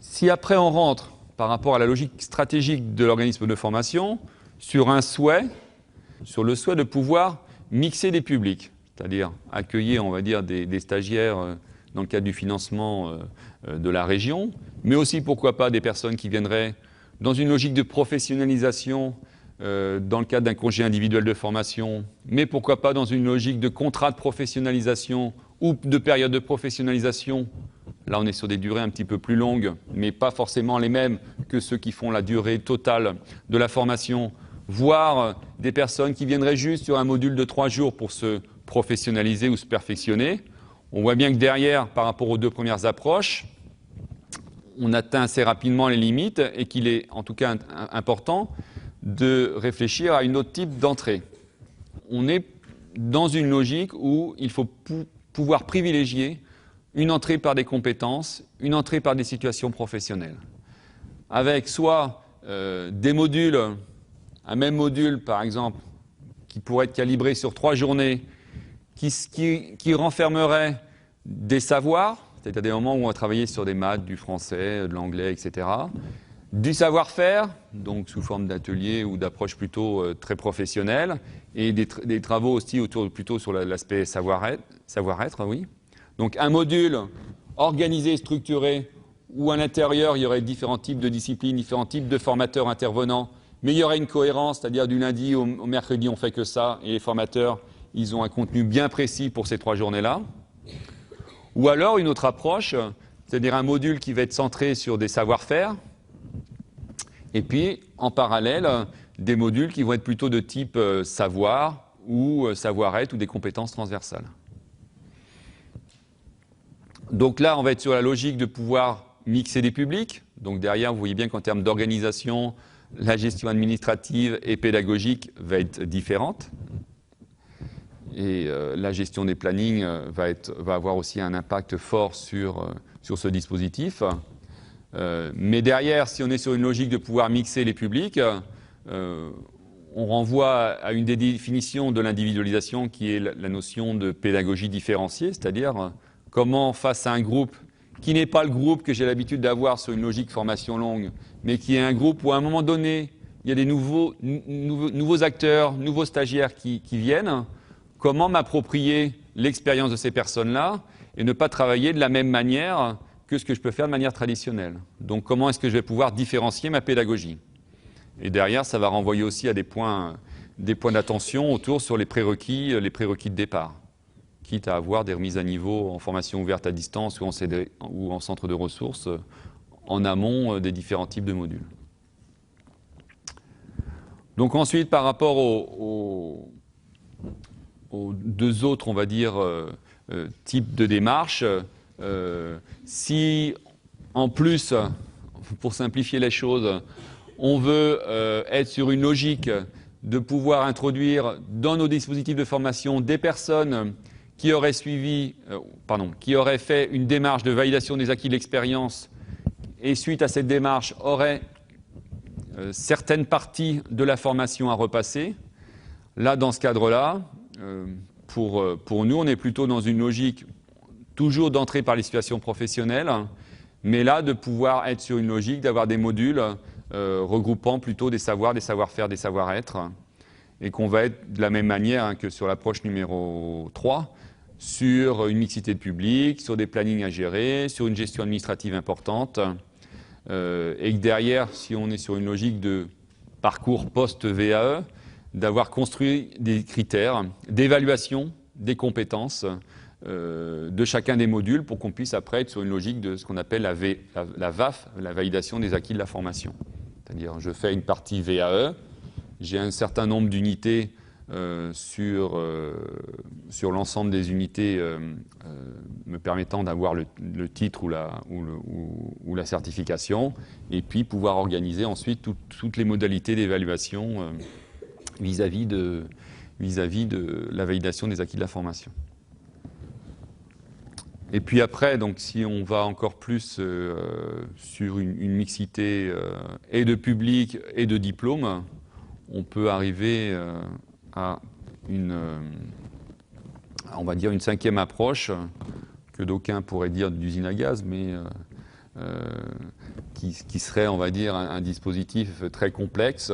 Si après on rentre, par rapport à la logique stratégique de l'organisme de formation, sur le souhait de pouvoir mixer des publics, c'est-à-dire accueillir, on va dire, des stagiaires dans le cadre du financement de la région, mais aussi, pourquoi pas, des personnes qui viendraient dans une logique de professionnalisation dans le cadre d'un congé individuel de formation, mais pourquoi pas dans une logique de contrat de professionnalisation ou de période de professionnalisation. Là, on est sur des durées un petit peu plus longues, mais pas forcément les mêmes que ceux qui font la durée totale de la formation, voire des personnes qui viendraient juste sur un module de 3 jours pour se professionnaliser ou se perfectionner. On voit bien que derrière, par rapport aux deux premières approches, on atteint assez rapidement les limites et qu'il est en tout cas important de réfléchir à un autre type d'entrée. On est dans une logique où il faut pouvoir privilégier une entrée par des compétences, une entrée par des situations professionnelles. Avec soit des modules, un même module par exemple, qui pourrait être calibré sur 3 journées, qui renfermerait des savoirs, c'est-à-dire des moments où on va travailler sur des maths, du français, de l'anglais, etc. Du savoir-faire, donc sous forme d'ateliers ou d'approches plutôt très professionnelles, et des travaux aussi plutôt sur l'aspect savoir-être, oui. Donc un module organisé, structuré, où à l'intérieur il y aurait différents types de disciplines, différents types de formateurs intervenants, mais il y aurait une cohérence, c'est-à-dire du lundi au mercredi on fait que ça, et les formateurs, ils ont un contenu bien précis pour ces 3 journées-là. Ou alors une autre approche, c'est-à-dire un module qui va être centré sur des savoir-faire, et puis en parallèle, des modules qui vont être plutôt de type savoir ou savoir-être ou des compétences transversales. Donc là, on va être sur la logique de pouvoir mixer des publics. Donc derrière, vous voyez bien qu'en termes d'organisation, la gestion administrative et pédagogique va être différente. Et la gestion des plannings va avoir aussi un impact fort sur ce dispositif. Mais derrière, si on est sur une logique de pouvoir mixer les publics, on renvoie à une des définitions de l'individualisation qui est la notion de pédagogie différenciée, c'est-à-dire comment, face à un groupe qui n'est pas le groupe que j'ai l'habitude d'avoir sur une logique formation longue, mais qui est un groupe où à un moment donné, il y a des nouveaux acteurs, nouveaux stagiaires qui viennent, comment m'approprier l'expérience de ces personnes-là et ne pas travailler de la même manière que ce que je peux faire de manière traditionnelle. Donc comment est-ce que je vais pouvoir différencier ma pédagogie? Et derrière, ça va renvoyer aussi à des points d'attention autour sur les prérequis de départ, quitte à avoir des remises à niveau en formation ouverte à distance ou en centre de ressources en amont des différents types de modules. Donc ensuite, par rapport aux 2 autres, on va dire, types de démarches, si en plus, pour simplifier les choses, on veut être sur une logique de pouvoir introduire dans nos dispositifs de formation des personnes qui auraient fait une démarche de validation des acquis de l'expérience et suite à cette démarche auraient certaines parties de la formation à repasser. Là, dans ce cadre-là, pour nous, on est plutôt dans une logique toujours d'entrée par les situations professionnelles, mais là, de pouvoir être sur une logique d'avoir des modules regroupant plutôt des savoirs, des savoir-faire, des savoir-être, et qu'on va être de la même manière que sur l'approche numéro 3, sur une mixité de public, sur des plannings à gérer, sur une gestion administrative importante, et que derrière, si on est sur une logique de parcours post-VAE, d'avoir construit des critères d'évaluation des compétences de chacun des modules pour qu'on puisse après être sur une logique de ce qu'on appelle la VAF, la validation des acquis de la formation. C'est-à-dire, je fais une partie VAE, j'ai un certain nombre d'unités sur l'ensemble des unités me permettant d'avoir le titre ou la certification, et puis pouvoir organiser ensuite toutes les modalités d'évaluation vis-à-vis de la validation des acquis de la formation. Et puis après, donc, si on va encore plus sur une mixité et de public et de diplôme, on peut arriver à on va dire une 5e approche, que d'aucuns pourraient dire d'usine à gaz, mais qui serait, on va dire, un dispositif très complexe,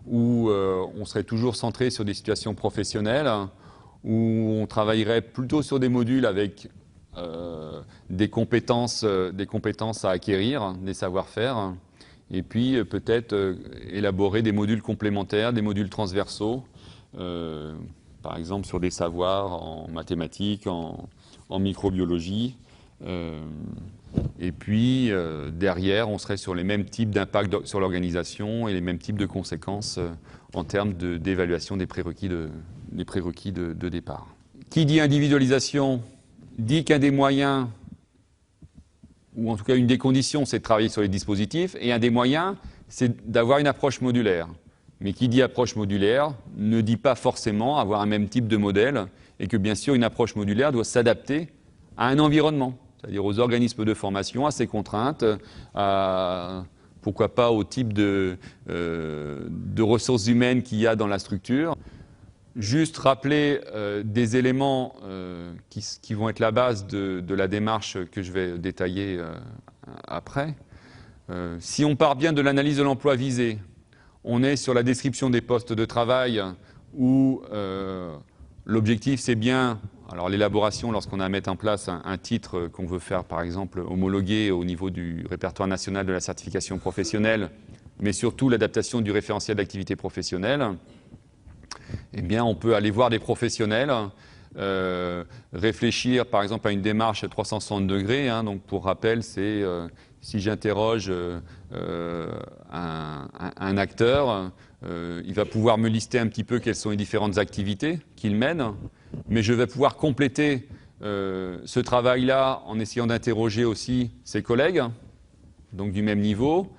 où on serait toujours centré sur des situations professionnelles, où on travaillerait plutôt sur des modules avec des compétences à acquérir, des savoir-faire, et puis peut-être élaborer des modules complémentaires, des modules transversaux, par exemple sur des savoirs en mathématiques, en microbiologie. Et puis derrière, on serait sur les mêmes types d'impact sur l'organisation et les mêmes types de conséquences en termes d'évaluation des prérequis de départ. Qui dit individualisation dit qu'un des moyens, ou en tout cas une des conditions, c'est de travailler sur les dispositifs, et un des moyens, c'est d'avoir une approche modulaire. Mais qui dit approche modulaire ne dit pas forcément avoir un même type de modèle, et que bien sûr une approche modulaire doit s'adapter à un environnement, c'est-à-dire aux organismes de formation, à ses contraintes, pourquoi pas au type de ressources humaines qu'il y a dans la structure. Juste rappeler des éléments qui vont être la base de la démarche que je vais détailler après. Si on part bien de l'analyse de l'emploi visé, on est sur la description des postes de travail où l'objectif c'est bien, alors l'élaboration lorsqu'on a à mettre en place un titre qu'on veut faire par exemple homologuer au niveau du répertoire national de la certification professionnelle, mais surtout l'adaptation du référentiel d'activité professionnelle. Eh bien, on peut aller voir des professionnels, réfléchir par exemple à une démarche à 360 degrés. Donc pour rappel, c'est si j'interroge un acteur, il va pouvoir me lister un petit peu quelles sont les différentes activités qu'il mène, mais je vais pouvoir compléter ce travail-là en essayant d'interroger aussi ses collègues, donc du même niveau.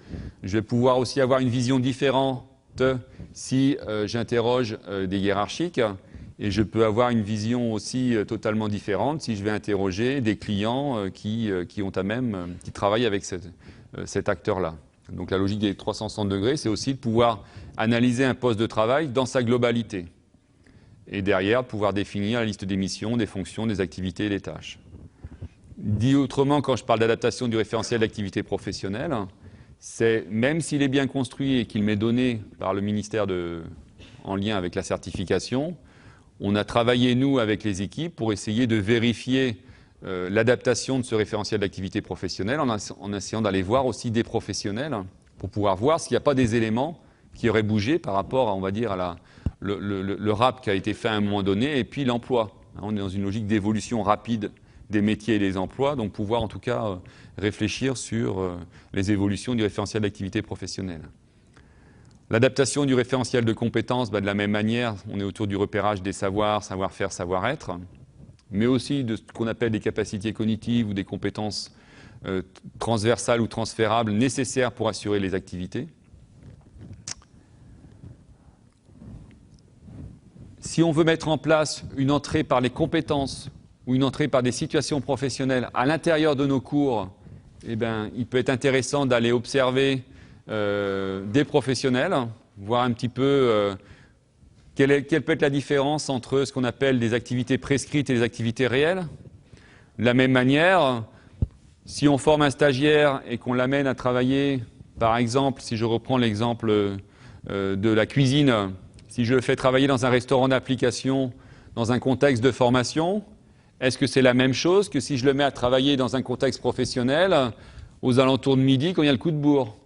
Je vais pouvoir aussi avoir une vision différente si j'interroge des hiérarchiques, et je peux avoir une vision aussi totalement différente si je vais interroger des clients qui travaillent avec cet acteur-là. Donc la logique des 360 degrés, c'est aussi de pouvoir analyser un poste de travail dans sa globalité. Et derrière, pouvoir définir la liste des missions, des fonctions, des activités et des tâches. Dit autrement, quand je parle d'adaptation du référentiel d'activité professionnelle, c'est même s'il est bien construit et qu'il m'est donné par le ministère en lien avec la certification, on a travaillé, nous, avec les équipes pour essayer de vérifier l'adaptation de ce référentiel d'activité professionnelle en essayant d'aller voir aussi des professionnels pour pouvoir voir s'il n'y a pas des éléments qui auraient bougé par rapport à, on va dire, à le RAP qui a été fait à un moment donné et puis l'emploi. On est dans une logique d'évolution rapide des métiers et des emplois, donc pouvoir en tout cas réfléchir sur les évolutions du référentiel d'activité professionnelle. L'adaptation du référentiel de compétences, de la même manière, on est autour du repérage des savoirs, savoir-faire, savoir-être, mais aussi de ce qu'on appelle des capacités cognitives ou des compétences transversales ou transférables nécessaires pour assurer les activités. Si on veut mettre en place une entrée par les compétences ou une entrée par des situations professionnelles à l'intérieur de nos cours, eh bien, il peut être intéressant d'aller observer des professionnels, voir un petit peu quelle peut être la différence entre ce qu'on appelle des activités prescrites et des activités réelles. De la même manière, si on forme un stagiaire et qu'on l'amène à travailler, par exemple, si je reprends l'exemple de la cuisine, si je le fais travailler dans un restaurant d'application, dans un contexte de formation, est-ce que c'est la même chose que si je le mets à travailler dans un contexte professionnel aux alentours de midi quand il y a le coup de bourre?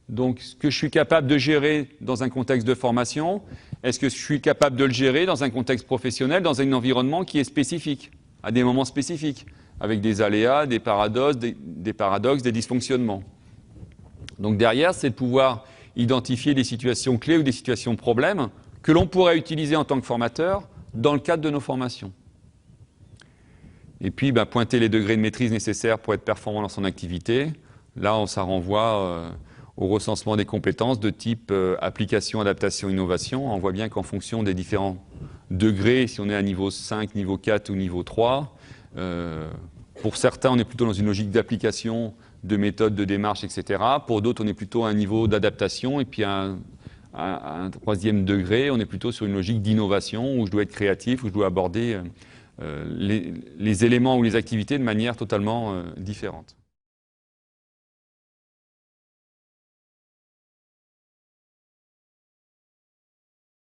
Donc, ce que je suis capable de gérer dans un contexte de formation, est-ce que je suis capable de le gérer dans un contexte professionnel, dans un environnement qui est spécifique, à des moments spécifiques, avec des aléas, des paradoxes, des dysfonctionnements? Donc derrière, c'est de pouvoir identifier des situations clés ou des situations problèmes que l'on pourrait utiliser en tant que formateur dans le cadre de nos formations. Et puis, pointer les degrés de maîtrise nécessaires pour être performant dans son activité. Là, ça renvoie au recensement des compétences de type application, adaptation, innovation. On voit bien qu'en fonction des différents degrés, si on est à niveau 5, niveau 4 ou niveau 3, pour certains, on est plutôt dans une logique d'application, de méthode, de démarche, etc. Pour d'autres, on est plutôt à un niveau d'adaptation. Et puis, à un troisième degré, on est plutôt sur une logique d'innovation où je dois être créatif, où je dois aborder les éléments ou les activités de manière totalement différente.